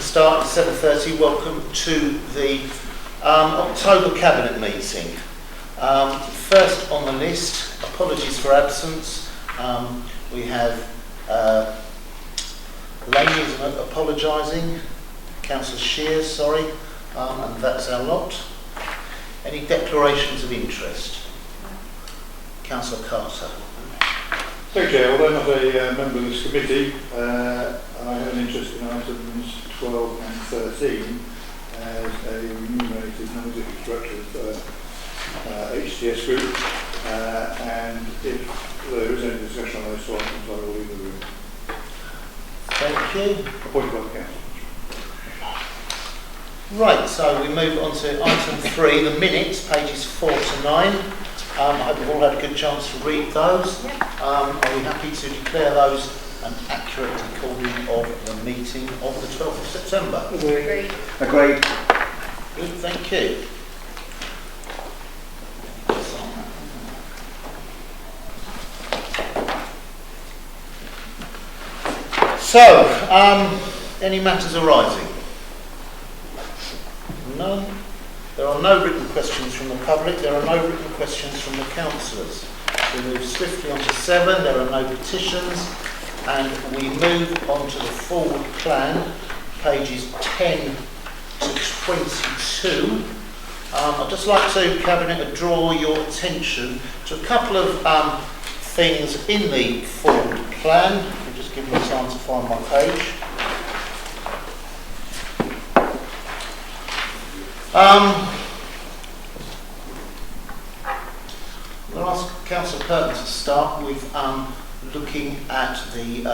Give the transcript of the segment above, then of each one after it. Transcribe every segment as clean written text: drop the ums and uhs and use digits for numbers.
start at 7:30. Welcome to the October Cabinet meeting. First on the list, apologies for absence. We have Laney apologising, Councillor Shears, sorry, and that's our lot. Any declarations of interest? Councillor Carter. Thank you, Chair. Although not a member of this committee, I have an interest in items 12 and 13 as a remunerated non-executive director of HTS Group, and if there is any discussion on those two items, I will leave the room. Thank you. Appointed by the Council. Right, so we move on to item 3, the minutes, pages 4 to 9. I hope you've all had a good chance to read those. Are we happy to declare those an accurate recording of the meeting of the 12th of September? Agreed. Agreed. Good, thank you. So, any matters arising? None. There are no written questions from the public. There are no written questions from the councillors. We move swiftly on to 7. There are no petitions. And we move on to the forward plan, pages 10 to 22. I'd just like to, Cabinet, draw your attention to a couple of things in the forward plan. I'll just give me time to find my page. I'll ask Councillor Curtin to start with looking at the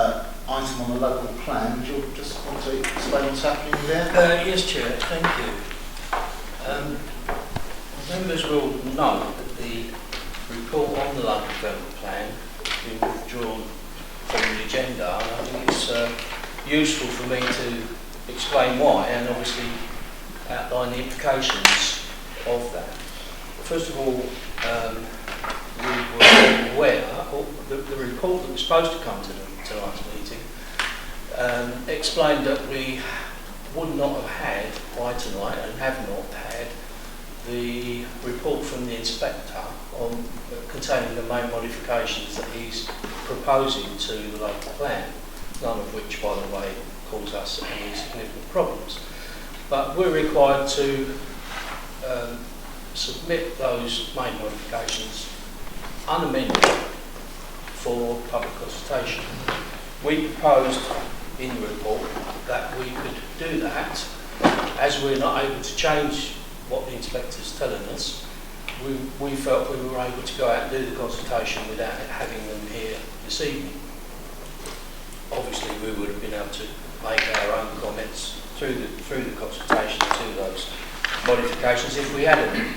item on the local plan. Do you just want to explain what's happening there? Yes, Chair, thank you. Members will note that the report on the local development plan has been withdrawn from the agenda, and I think it's useful for me to explain why and obviously outline the implications of that. First of all, we were aware, the report that was supposed to come to tonight's meeting explained that we would not have had by tonight and have not had the report from the inspector on containing the main modifications that he's proposing to the local plan, none of which, by the way, cause us any significant problems. But we're required to submit those main modifications unamended for public consultation. We proposed in the report that we could do that. As we're not able to change what the inspector's telling us, we felt we were able to go out and do the consultation without having them here this evening. Obviously we would have been able to make our own comments through the consultation to those modifications if we had them.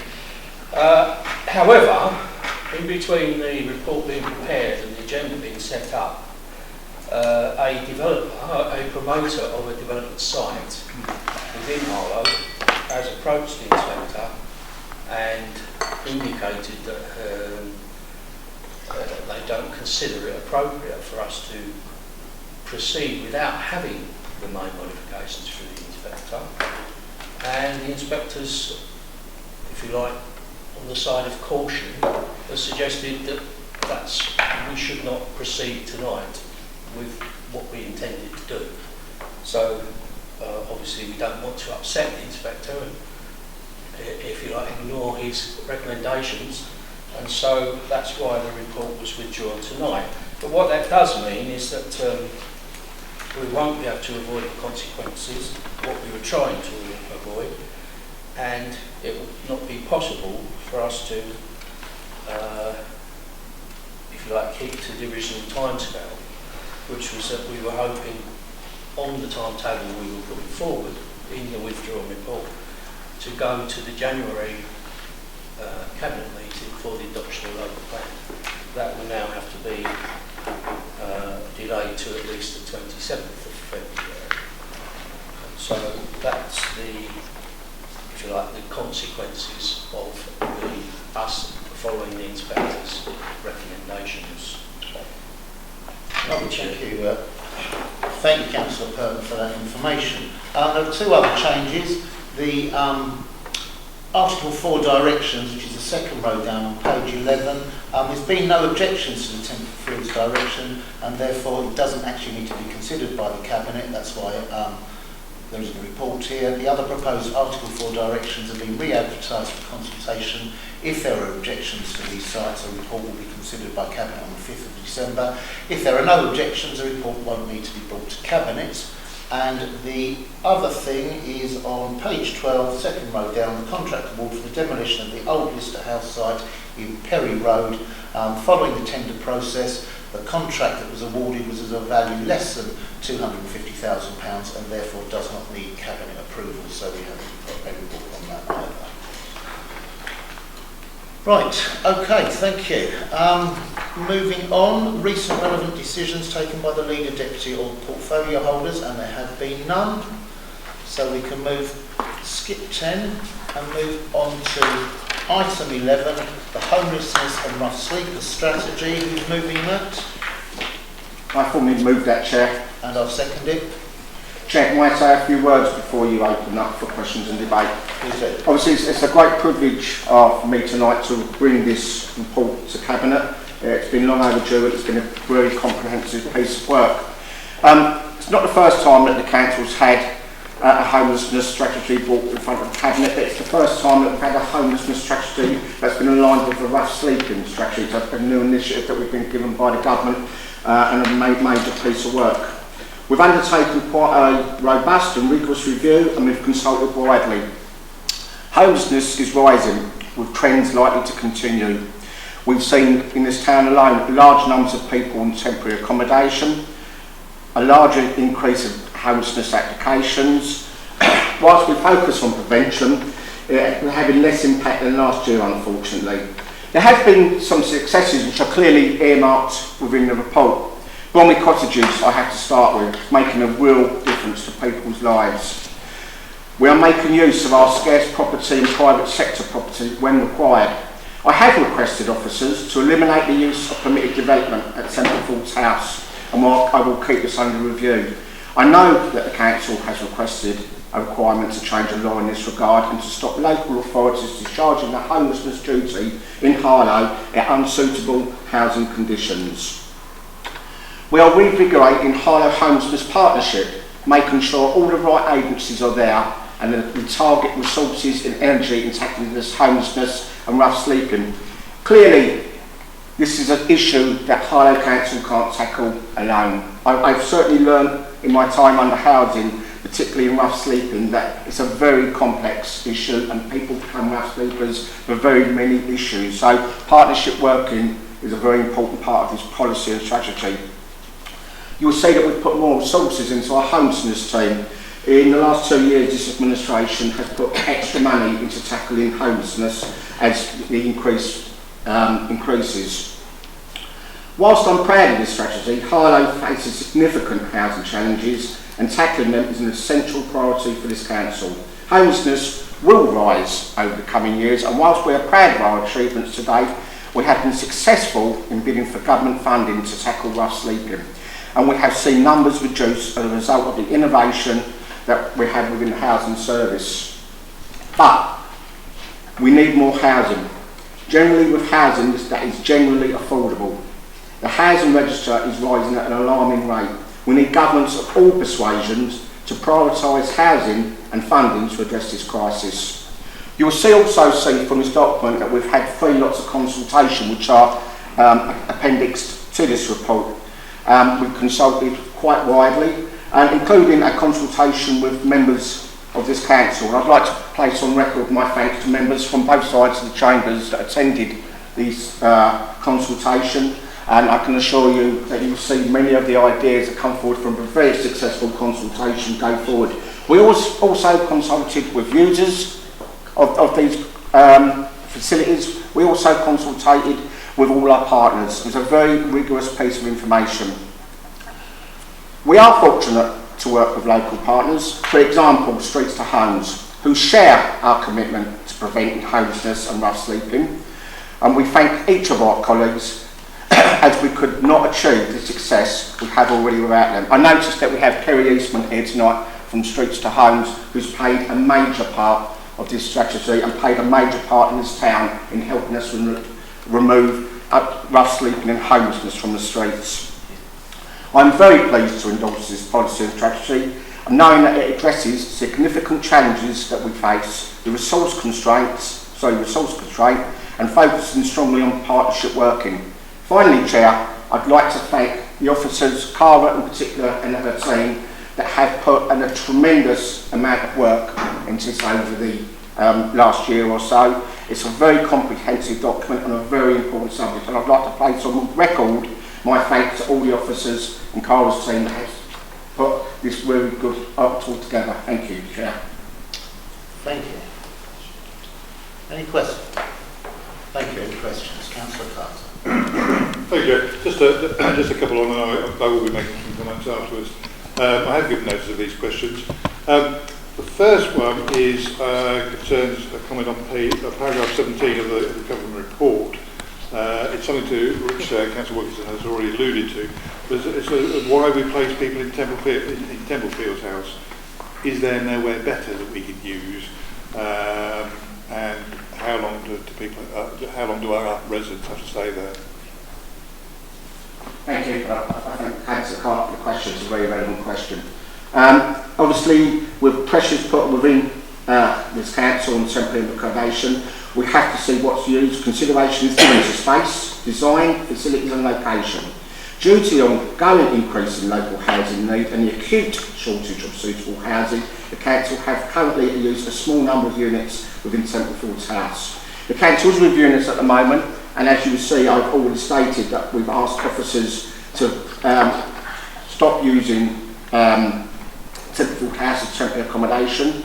However, in between the report being prepared and the agenda being set up, a developer, a promoter of a development site within Harlow has approached the inspector and indicated that they don't consider it appropriate for us to proceed without having the main modifications through the inspector. And the inspectors, if you like, on the side of caution, has suggested that we should not proceed tonight with what we intended to do. So obviously we don't want to upset the inspector and, if you like, ignore his recommendations, and so that's why the report was withdrawn tonight. But what that does mean is that we won't be able to avoid the consequences, what we were trying to avoid, and it will not be possible for us to, if you like, keep to the original timescale, which was that we were hoping on the timetable we were putting forward in the withdrawn report to go to the January Cabinet meeting for the adoption of the local plan. That will now have to be delayed to at least the 27th of February. So that's the, if you like, the consequences of us following the inspector's recommendations. Thank you, Thank you, Councillor Purton, for that information. There are two other changes. The Article 4 directions, which is the second row down on page 11, there's been no objections to the temporary fields direction, and therefore it doesn't actually need to be considered by the Cabinet. That's why there is a report here. The other proposed Article 4 directions have been re-advertised for consultation. If there are objections to these sites, a report will be considered by Cabinet on the 5th of December. If there are no objections, a report won't need to be brought to Cabinet. And the other thing is on page 12, second row down, the contract award for the demolition of the old Lister House site in Perry Road. Following the tender process, the contract that was awarded was of a value less than £250,000 and therefore does not need Cabinet approval, so we haven't got a report on that either. Right, okay, thank you. Moving on, recent relevant decisions taken by the leader, deputy or portfolio holders, and there have been none. So we can skip 10 and move on to item 11, the homelessness and rough sleepers strategy. Who's moving that? I formally move that, Chair. And I'll second it. Chair, might I say a few words before you open up for questions and debate? Please do. Obviously, it's a great privilege for me tonight to bring this report to Cabinet. It's been long overdue. It's been a very comprehensive piece of work. It's not the first time that the Council's had a homelessness strategy brought in front of the Cabinet, but it's the first time that we've had a homelessness strategy that's been aligned with a rough sleeping strategy. So it's a new initiative that we've been given by the Government and a major piece of work. We've undertaken quite a robust and rigorous review and we've consulted widely. Homelessness is rising with trends likely to continue. We've seen in this town alone large numbers of people in temporary accommodation, a larger increase of homelessness applications. Whilst we focus on prevention, we're having less impact than last year, unfortunately. There have been some successes which are clearly earmarked within the report. Bromley Cottages, I have to start with, making a real difference to people's lives. We are making use of our scarce property and private sector property when required. I have requested officers to eliminate the use of permitted development at Central Ford's house, and I will keep this under review. I know that the Council has requested a requirement to change the law in this regard and to stop local authorities discharging the homelessness duty in Harlow at unsuitable housing conditions. We are revigorating Harlow Homelessness Partnership, making sure all the right agencies are there and that we target resources and energy in tackling this homelessness and rough sleeping. Clearly, this is an issue that Harlow Council can't tackle alone. I've certainly learned in my time under housing, particularly in rough sleeping, that it's a very complex issue and people become rough sleepers for very many issues. So partnership working is a very important part of this policy and strategy. You'll see that we've put more resources into our homelessness team. In the last 2 years, this administration has put extra money into tackling homelessness as the increases. Whilst I'm proud of this strategy, Harlow faces significant housing challenges and tackling them is an essential priority for this council. Homelessness will rise over the coming years, and whilst we are proud of our achievements to date, we have been successful in bidding for government funding to tackle rough sleeping. And we have seen numbers reduce as a result of the innovation that we have within the housing service. But we need more housing. Generally with housing that is generally affordable. The housing register is rising at an alarming rate. We need governments of all persuasions to prioritise housing and funding to address this crisis. You will also see from this document that we've had 3 lots of consultation which are appendixed to this report. We've consulted quite widely, including a consultation with members of this council. And I'd like to place on record my thanks to members from both sides of the chambers that attended this consultation, and I can assure you that you will see many of the ideas that come forward from a very successful consultation go forward. We also consulted with users of these facilities. We also consulted with all our partners. It was a very rigorous piece of information. We are fortunate to work with local partners, for example Streets to Homes, who share our commitment to preventing homelessness and rough sleeping, and we thank each of our colleagues as we could not achieve the success we have already without them. I noticed that we have Kerry Eastman here tonight from Streets to Homes, who's played a major part of this strategy and played a major part in this town in helping us remove rough sleeping and homelessness from the streets. I'm very pleased to endorse this policy and strategy, knowing that it addresses significant challenges that we face, the resource constraint, and focusing strongly on partnership working. Finally, Chair, I'd like to thank the officers, Cara in particular, and her team that have put in a tremendous amount of work into this over the last year or so. It's a very comprehensive document on a very important subject, and I'd like to place on record my thanks to all the officers and Cara's team that has put this really good art all together. Thank you, Chair. Thank you. Any questions? Thank you. Any questions? Councillor Carter. Thank you. Just a couple on, and I will be making some comments afterwards. I have given notice of these questions. The first one is concerns a comment on paragraph 17 of the government report. It's something to which Councillor Wilkinson has already alluded to. But it's why we place people in Templefield's house. Is there nowhere better that we could use? And how long do our residents have to stay there? Thank you. I think Councillor Carter's question is a very relevant question. Obviously, with pressures put within this council on temporary accommodation, we have to see what's used. Consideration is given to space, design, facilities and location. Due to the ongoing increase in local housing need and the acute shortage of suitable housing, the council have currently used a small number of units within Templefield's house. The council is reviewing this at the moment, and as you will see, I've already stated that we've asked officers to stop using Templefield's house as temporary accommodation.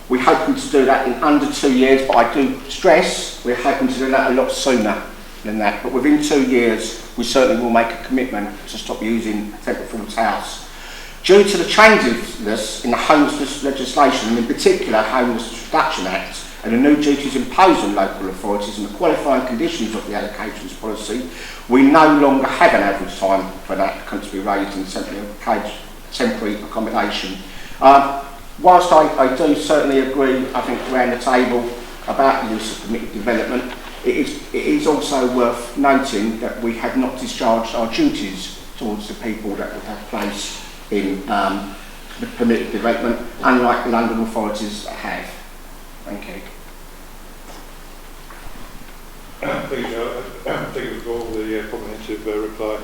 We're hoping to do that in under 2 years, but I do stress we're hoping to do that a lot sooner than that. But within 2 years, we certainly will make a commitment to stop using Templefield's house. Due to the changes in the homelessness legislation, and in particular Homelessness Reduction Act, and the new duties imposed on local authorities and the qualifying conditions of the allocations policy, we no longer have an average time for an applicant to be raised in temporary accommodation. Whilst I do certainly agree, I think, around the table about the use of permitted development, it is also worth noting that we have not discharged our duties towards the people that we have placed in the permitted development, unlike the London authorities have. Thank you. Thank you for the comprehensive reply.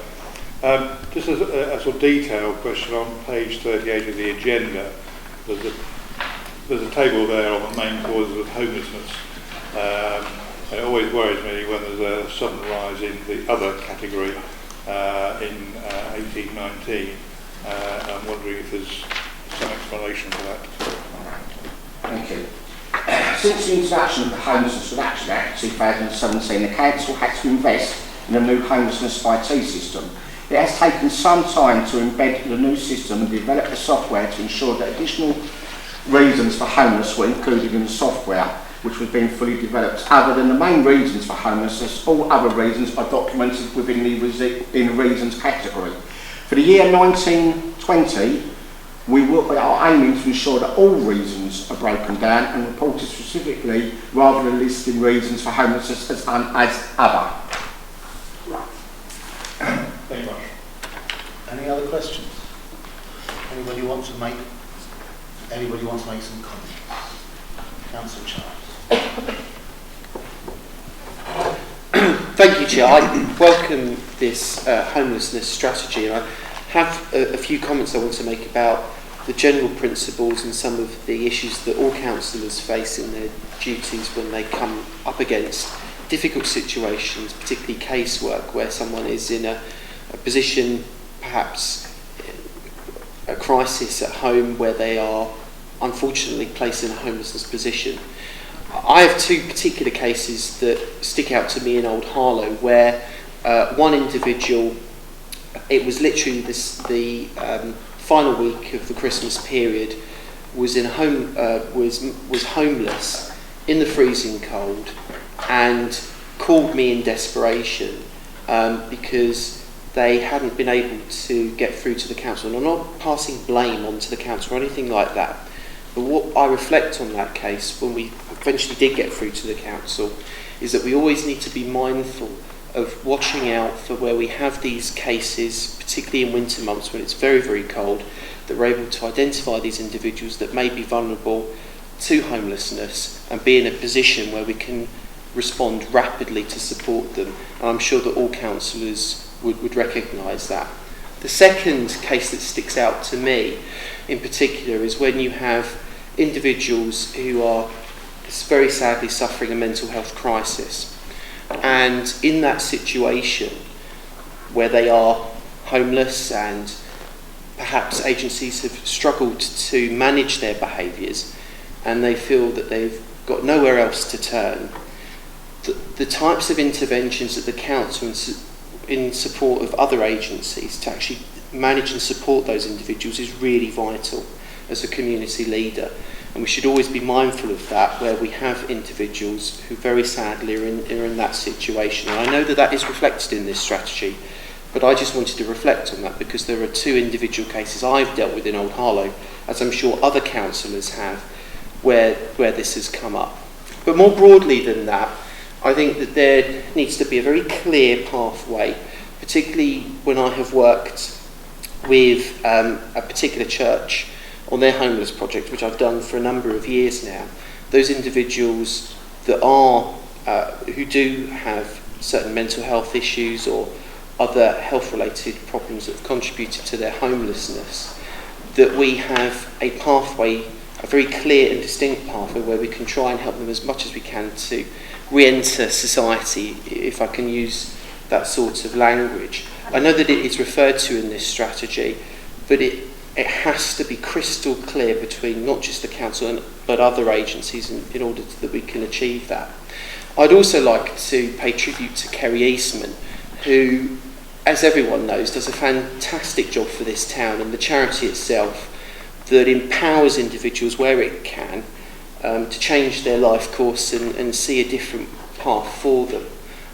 Just as a sort of detailed question on page 38 of the agenda, there's a table there on the main causes of homelessness. And it always worries me when there's a sudden rise in the other category in 1819. I'm wondering if there's some explanation for that. Thank you. Since the introduction of the Homelessness Reduction Act 2017, the Council had to invest in a new homelessness IT system. It has taken some time to embed the new system and develop the software to ensure that additional reasons for homelessness were included in the software, which was being fully developed. Other than the main reasons for homelessness, all other reasons are documented within the reasons category. For the year 1920, we are aiming to ensure that all reasons are broken down and reported specifically, rather than listing reasons for homelessness as other. Thank you much. Any other questions? Anybody want to make some comments? Councillor Charles. Thank you, Chair. I welcome this homelessness strategy, and I have a few comments I want to make about the general principles and some of the issues that all councillors face in their duties when they come up against difficult situations, particularly casework, where someone is in a position, perhaps a crisis at home, where they are unfortunately placed in a homelessness position. I have two particular cases that stick out to me in Old Harlow, where one individual, it was literally the final week of the Christmas period, was homeless in the freezing cold and called me in desperation because they hadn't been able to get through to the council. And I'm not passing blame onto the council or anything like that, but what I reflect on that case when we eventually did get through to the council is that we always need to be mindful of watching out for where we have these cases, particularly in winter months when it's very, very cold, that we're able to identify these individuals that may be vulnerable to homelessness and be in a position where we can respond rapidly to support them. And I'm sure that all councillors would recognise that. The second case that sticks out to me in particular is when you have individuals who are very sadly suffering a mental health crisis. And in that situation, where they are homeless and perhaps agencies have struggled to manage their behaviours and they feel that they've got nowhere else to turn, the types of interventions that the council in support of other agencies to actually manage and support those individuals is really vital as a community leader. And we should always be mindful of that where we have individuals who very sadly are in that situation. And I know that that is reflected in this strategy, but I just wanted to reflect on that because there are two individual cases I've dealt with in Old Harlow, as I'm sure other councillors have, where this has come up. But more broadly than that, I think that there needs to be a very clear pathway, particularly when I have worked with a particular church on their homeless project, which I've done for a number of years now. Those individuals that are who do have certain mental health issues or other health-related problems that have contributed to their homelessness, that we have a pathway, a very clear and distinct pathway where we can try and help them as much as we can to re-enter society, if I can use that sort of language. I know that it is referred to in this strategy, but it has to be crystal clear between not just the council but other agencies in order that we can achieve that. I'd also like to pay tribute to Kerry Eastman, who, as everyone knows, does a fantastic job for this town and the charity itself that empowers individuals where it can to change their life course and see a different path for them.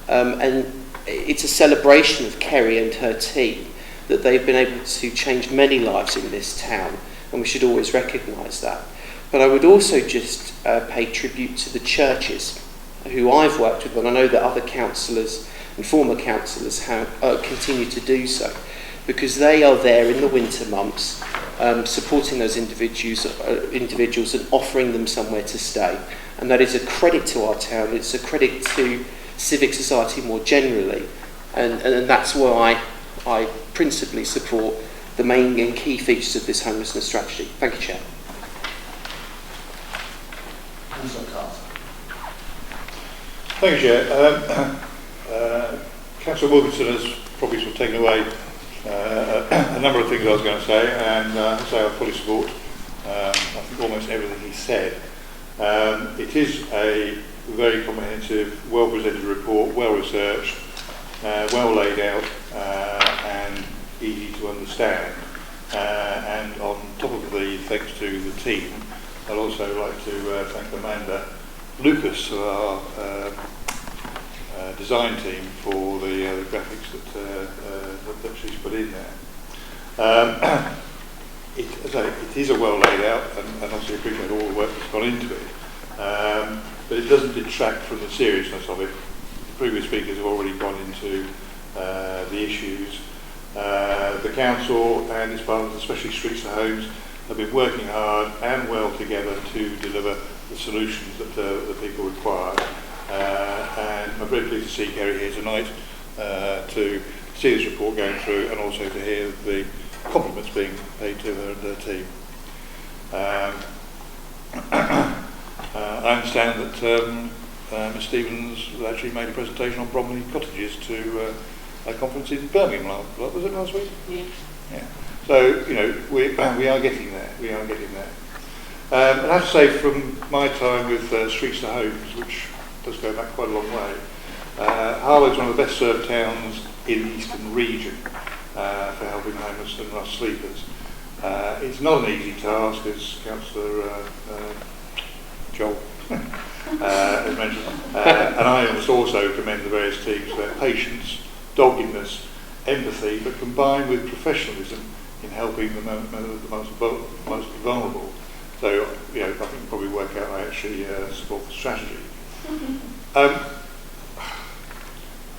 And it's a celebration of Kerry and her team that they've been able to change many lives in this town, and we should always recognise that. But I would also just pay tribute to the churches who I've worked with, and I know that other councillors and former councillors have continue to do so, because they are there in the winter months supporting those individuals and offering them somewhere to stay. And that is a credit to our town, it's a credit to civic society more generally, and that's why I principally support the main and key features of this homelessness strategy. Thank you, Chair. Councillor Carter. Thank you, Chair. Councillor Wilkinson has probably sort of taken away a number of things I was going to say, and I fully support I think almost everything he said. It is a very comprehensive, well-presented report, well-researched, well laid out, and easy to understand. And on top of the thanks to the team, I'd also like to thank Amanda Lucas, our design team, for the graphics that she's put in there. It is a well laid out, and obviously appreciate all the work that's gone into it, but it doesn't detract from the seriousness of it. The previous speakers have already gone into the issues. The council and its partners, especially Streets to Homes, have been working hard and well together to deliver the solutions that the people require. And I'm very pleased to see Kerry here tonight to see this report going through, and also to hear the compliments being paid to her and her team. I understand that Ms Stevens actually made a presentation on Bromley Cottages to a conference in Birmingham. Was it last week? Yeah. So, you know, we are getting there. We are getting there. And I have to say, from my time with Streets to Homes, which does go back quite a long way, Harlow is one of the best served towns in the eastern region for helping homeless and rough sleepers. It's not an easy task, as Councillor Joel has mentioned, and I must also commend the various teams for their patience doggedness, empathy, but combined with professionalism in helping the most vulnerable. So, I think you can probably work out I actually support the strategy.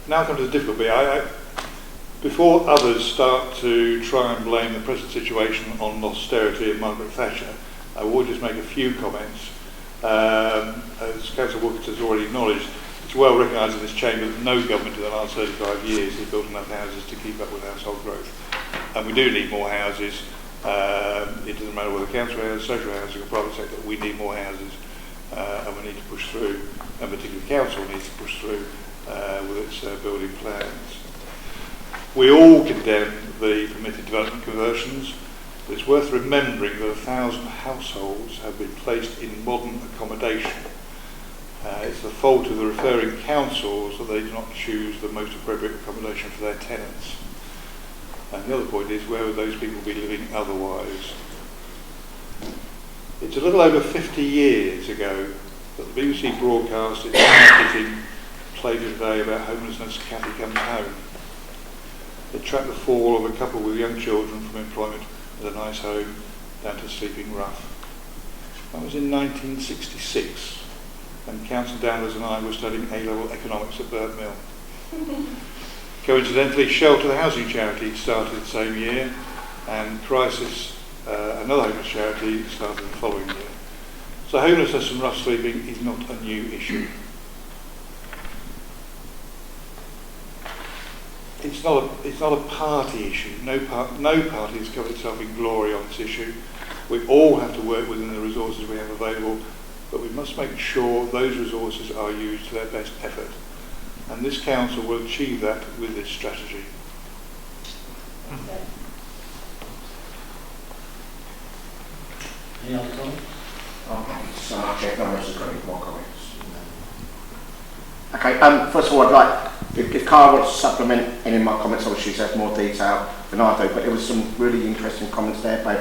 Now I come to the difficult bit. Before others start to try and blame the present situation on austerity and Margaret Thatcher, I will just make a few comments. As Councillor Wilkins has already acknowledged, it's well recognised in this chamber that no government in the last 35 years has built enough houses to keep up with household growth. And we do need more houses. It doesn't matter whether council houses, social housing or private sector, we need more houses and we need to push through, and particularly the council needs to push through with its building plans. We all condemn the permitted development conversions, but it's worth remembering that 1,000 households have been placed in modern accommodation. It's the fault of the referring councils that they do not choose the most appropriate accommodation for their tenants. And the other point is, where would those people be living otherwise? It's a little over 50 years ago that the BBC broadcast its marketing played a day about homelessness, Cathy Comes Home. It tracked the fall of a couple with young children from employment at a nice home down to sleeping rough. That was in 1966, and Councillor Danvers and I were studying A-level economics at Burt Mill. Coincidentally, Shelter, the housing charity, started the same year, and Crisis, another homeless charity, started the following year. So homelessness and rough sleeping is not a new issue. It's not a party issue. No party has covered itself in glory on this issue. We all have to work within the resources we have available, but we must make sure those resources are used to their best effort. And this council will achieve that with this strategy. Any other comments? So much economics got any more comments. Okay, first of all, I'd like, if Cara wants to supplement any of my comments, obviously she has more detail than I do, but there was some really interesting comments there by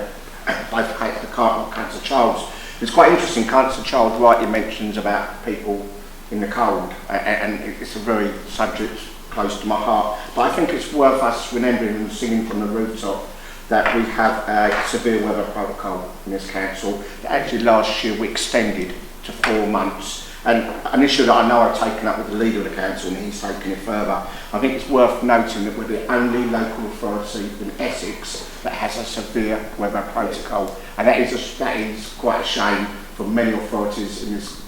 both Cara and Councillor Charles. It's quite interesting, Councillor Charles rightly mentions about people in the cold, and it's a very subject close to my heart, but I think it's worth us remembering and singing from the rooftop that we have a severe weather protocol in this council that actually last year we extended to 4 months. And an issue that I know I've taken up with the leader of the council, and he's taken it further. I think it's worth noting that we're the only local authority in Essex that has a severe weather protocol, and that is quite a shame for many authorities in this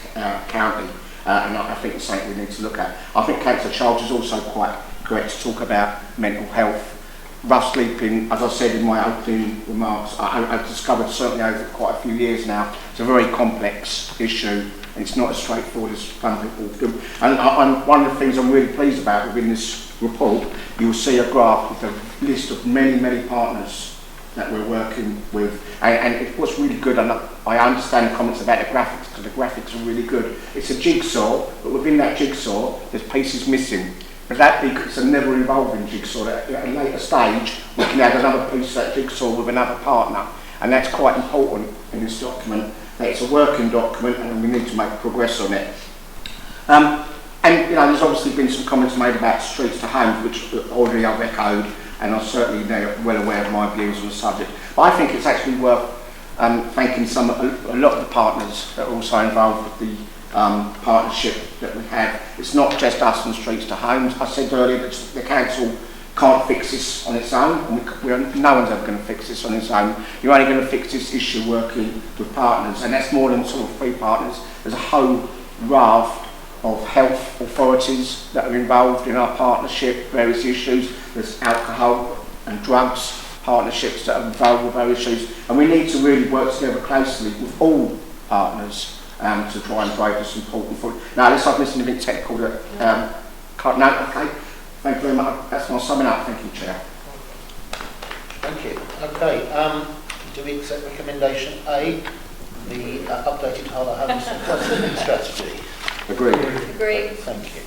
county, and I think it's something we need to look at. I think Councillor Charles is also quite correct to talk about mental health. Rough sleeping, as I said in my opening remarks, I've discovered certainly over quite a few years now, it's a very complex issue. It's not as straightforward as some people do. And one of the things I'm really pleased about within this report, you'll see a graph with a list of many, many partners that we're working with. And what's really good, and I understand the comments about the graphics, because the graphics are really good. It's a jigsaw, but within that jigsaw, there's pieces missing. But that it's a never evolving jigsaw. At a later stage, we can add another piece of that jigsaw with another partner. And that's quite important in this document. It's a working document and we need to make progress on it. And there's obviously been some comments made about streets to homes, which already I've echoed, and I'm certainly well aware of my views on the subject. But I think it's actually worth thanking a lot of the partners that are also involved with the partnership that we have. It's not just us and streets to homes. I said earlier that the council can't fix this on its own, and no one's ever going to fix this on its own. You're only going to fix this issue working with partners, and that's more than sort of 3 partners. There's a whole raft of health authorities that are involved in our partnership, various issues. There's alcohol and drugs partnerships that are involved with those issues, and we need to really work together closely with all partners to try and drive this important forward. Now, unless I've missed anything technical that can't note, okay. Thank you very much. That's my summing up. Thank you, Chair. Thank you. Okay, do we accept recommendation A, the updated Harlow Homes and Clustering Strategy? Agreed. Agreed. Thank you.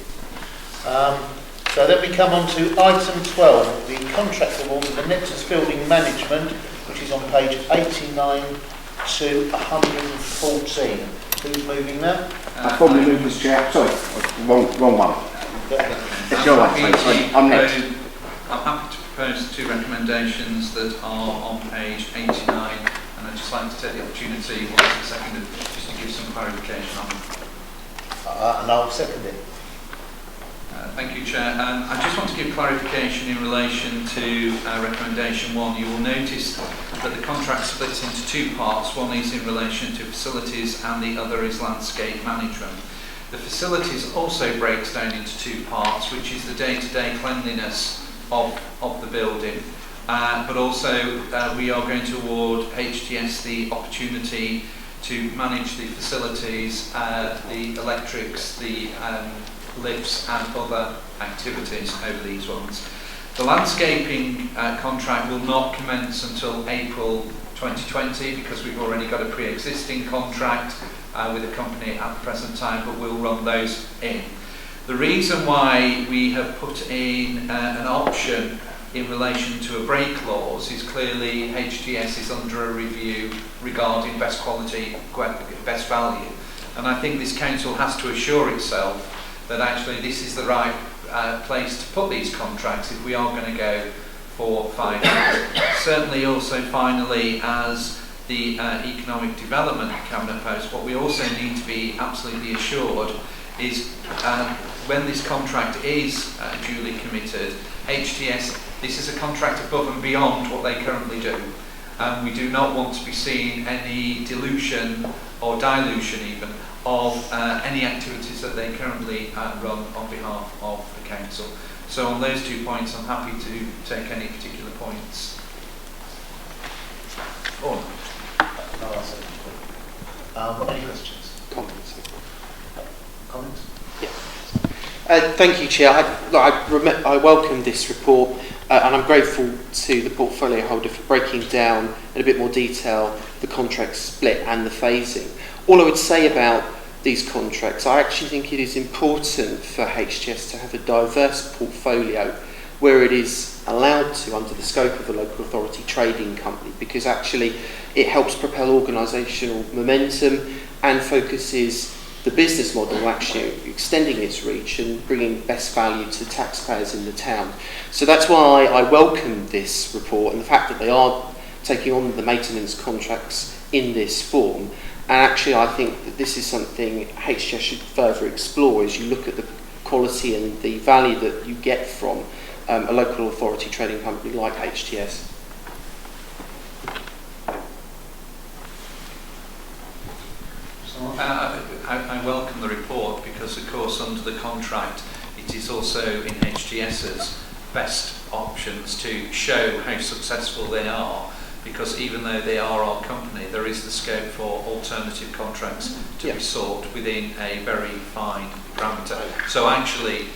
So then we come on to item 12, the contract award of the Neptons Building Management, which is on page 89 to 114. Who's moving that? I formally move this, Chair. Sorry, wrong one. It's your way, I'm next. I'm happy to propose 2 recommendations that are on page 89, and I'd just like to take the opportunity, once it's seconded, just to give some clarification on them. And I'll second it. Thank you, Chair. I just want to give clarification in relation to recommendation 1. You will notice that the contract splits into 2 parts. One is in relation to facilities and the other is landscape management. The facilities also breaks down into 2 parts, which is the day-to-day cleanliness of the building, but also we are going to award HTS the opportunity to manage the facilities, the electrics, the lifts and other activities over these ones. The landscaping contract will not commence until April 2020 because we've already got a pre-existing contract with a company at the present time, but we'll run those in. The reason why we have put in an option in relation to a break clause is clearly HTS is under a review regarding best quality, best value, and I think this council has to assure itself that actually this is the right place to put these contracts if we are going to go for 5 years. Certainly also finally, as the economic development cabinet post, what we also need to be absolutely assured is when this contract is duly committed, HTS, this is a contract above and beyond what they currently do. We do not want to be seeing any dilution or dilution even of any activities that they currently run on behalf of the council. So on those 2 points, I'm happy to take any particular points. Or No, I'll second it. Any questions? Comments? Comments? Thank you, Chair. I welcome this report and I'm grateful to the portfolio holder for breaking down in a bit more detail the contract split and the phasing. All I would say about these contracts, I actually think it is important for HTS to have a diverse portfolio where it is allowed to under the scope of a local authority trading company, because actually it helps propel organisational momentum and focuses the business model actually extending its reach and bringing best value to taxpayers in the town. So that's why I welcome this report and the fact that they are taking on the maintenance contracts in this form. And actually I think that this is something HTS should further explore as you look at the quality and the value that you get from a local authority trading company like HTS. I welcome the report because, of course, under the contract, it is also in HTS's best options to show how successful they are, because even though they are our company, there is the scope for alternative contracts to be sought within a very fine parameter. So actually,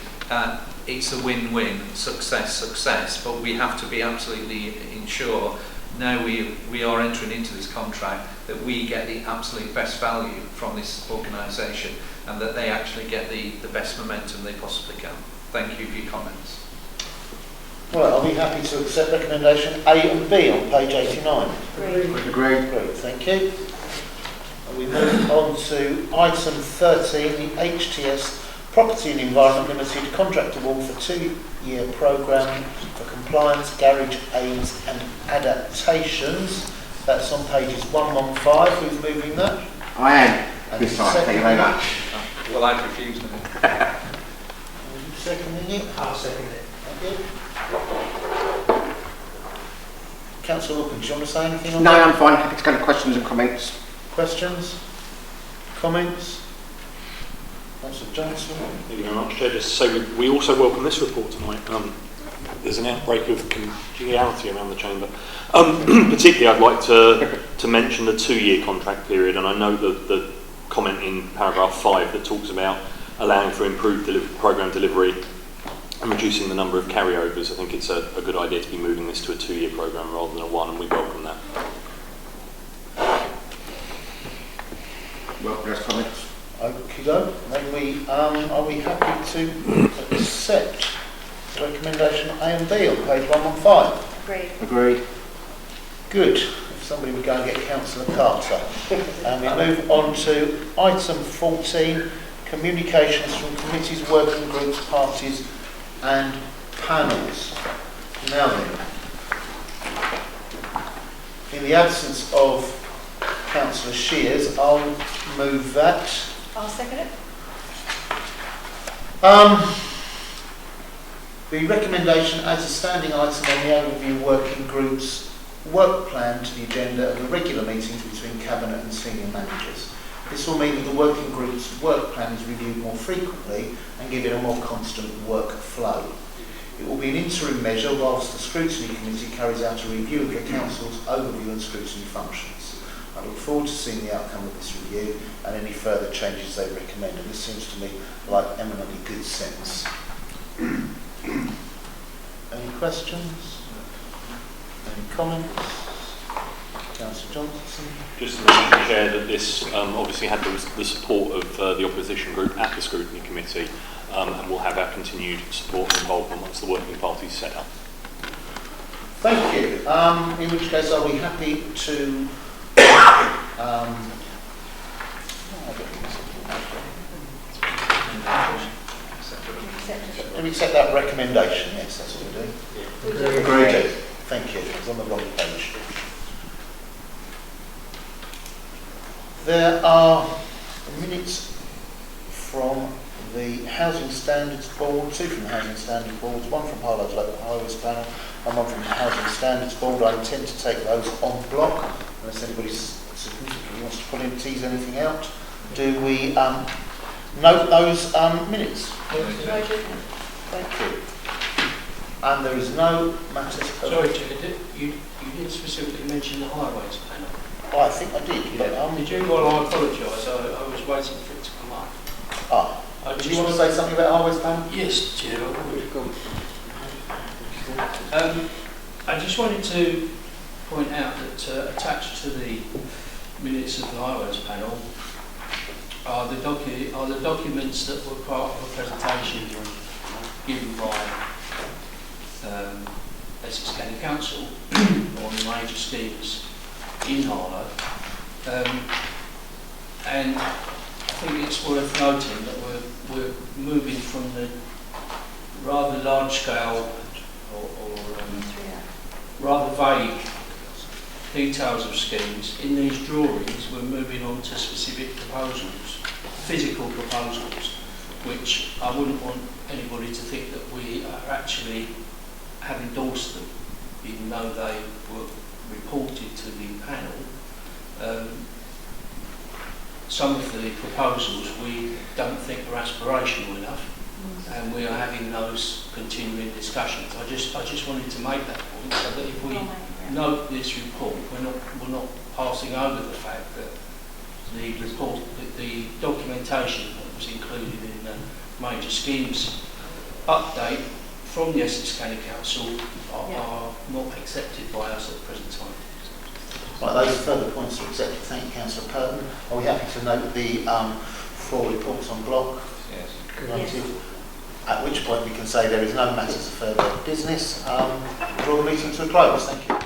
it's a win-win, success, but we have to be absolutely ensure now we are entering into this contract that we get the absolute best value from this organisation and that they actually get the best momentum they possibly can. Thank you for your comments. Well, are we happy to accept recommendation A and B on page 89? Agreed. Great, thank you. And we move on to item 13, the HTS Property and Environment Limited contract award for 2-year programme for compliance, garage aids and adaptations. That's on pages 115. Who's moving that? I am. And This time, thank you very much. Well, I'd refuse them. Are you seconding it? I'll second it. Thank you. Councillor Wilkins, do you want to say anything on No, that? I'm fine. Happy to go to questions and comments. Questions? Comments? Councillor Johnson? Thank you very much, Chair. Just to say we also welcome this report tonight. There's an outbreak of congeniality around the chamber. Particularly, I'd like to mention the 2-year contract period, and I know the comment in paragraph 5 that talks about allowing for improved programme delivery and reducing the number of carryovers. I think it's a good idea to be moving this to a 2-year programme rather than a 1, and we welcome that. Welcome those comments. Okay, then are we happy to accept recommendation A and B on page 115? Agreed. Good. If somebody would go and get Councillor Carter. And we move on to item 14, communications from committees, working groups, parties and panels. Now then, in the absence of Councillor Shears, I'll move that. I'll second it. The recommendation adds a standing item on the overview working group's work plan to the agenda of the regular meetings between Cabinet and senior managers. This will mean that the working group's work plan is reviewed more frequently and give it a more constant work flow. It will be an interim measure whilst the Scrutiny Committee carries out a review of the Council's overview and scrutiny functions. I look forward to seeing the outcome of this review and any further changes they recommend, and this seems to me like eminently good sense. Any questions? Any comments? Councillor Johnson? Just to mention, Chair, that this obviously had the support of the opposition group at the Scrutiny Committee, and will have our continued support and involvement once the working party is set up. Thank you. In which case, are we happy to do we accept that recommendation? Yes, that's what we do. Agreed. Thank you. It's on the wrong page. There are minutes from the Housing Standards Board, two from the Housing Standards Board, one from Harlow's Local Highways Panel, and one from the Housing Standards Board. I intend to take those en bloc, unless anybody significantly wants to tease anything out. Do we note those minutes? Thank you. And there is no matters. Sorry, Chair, you did specifically mention the highways panel. Oh, I think I did. But, Did you? Well, I apologise. I was waiting for it to come up. Do you want to say something about Highways Panel? Yes, Chair. I just wanted to point out that attached to the minutes of the Highways Panel are the documents that were part of a presentation given by Essex County Council on the major schemes in Harlow, and I think it's worth noting that we're moving from the rather large scale or rather vague details of schemes. In these drawings we're moving on to specific proposals, physical proposals, which I wouldn't want anybody to think that we actually have endorsed them, even though they were reported to the panel. Some of the proposals we don't think are aspirational enough, and we are having those continuing discussions. I just wanted to make that point, so that if we note this report, we're not passing over the fact that the report, the documentation that was included in the major schemes update from the Essex County Council are not accepted by us at the present time. Right, those further points are accepted. Thank you, Councillor Curtin. Are we happy to note the 4 reports on block? Yes. Noted. At which point we can say there is no matters of further business. Draw the meeting to a close. Thank you.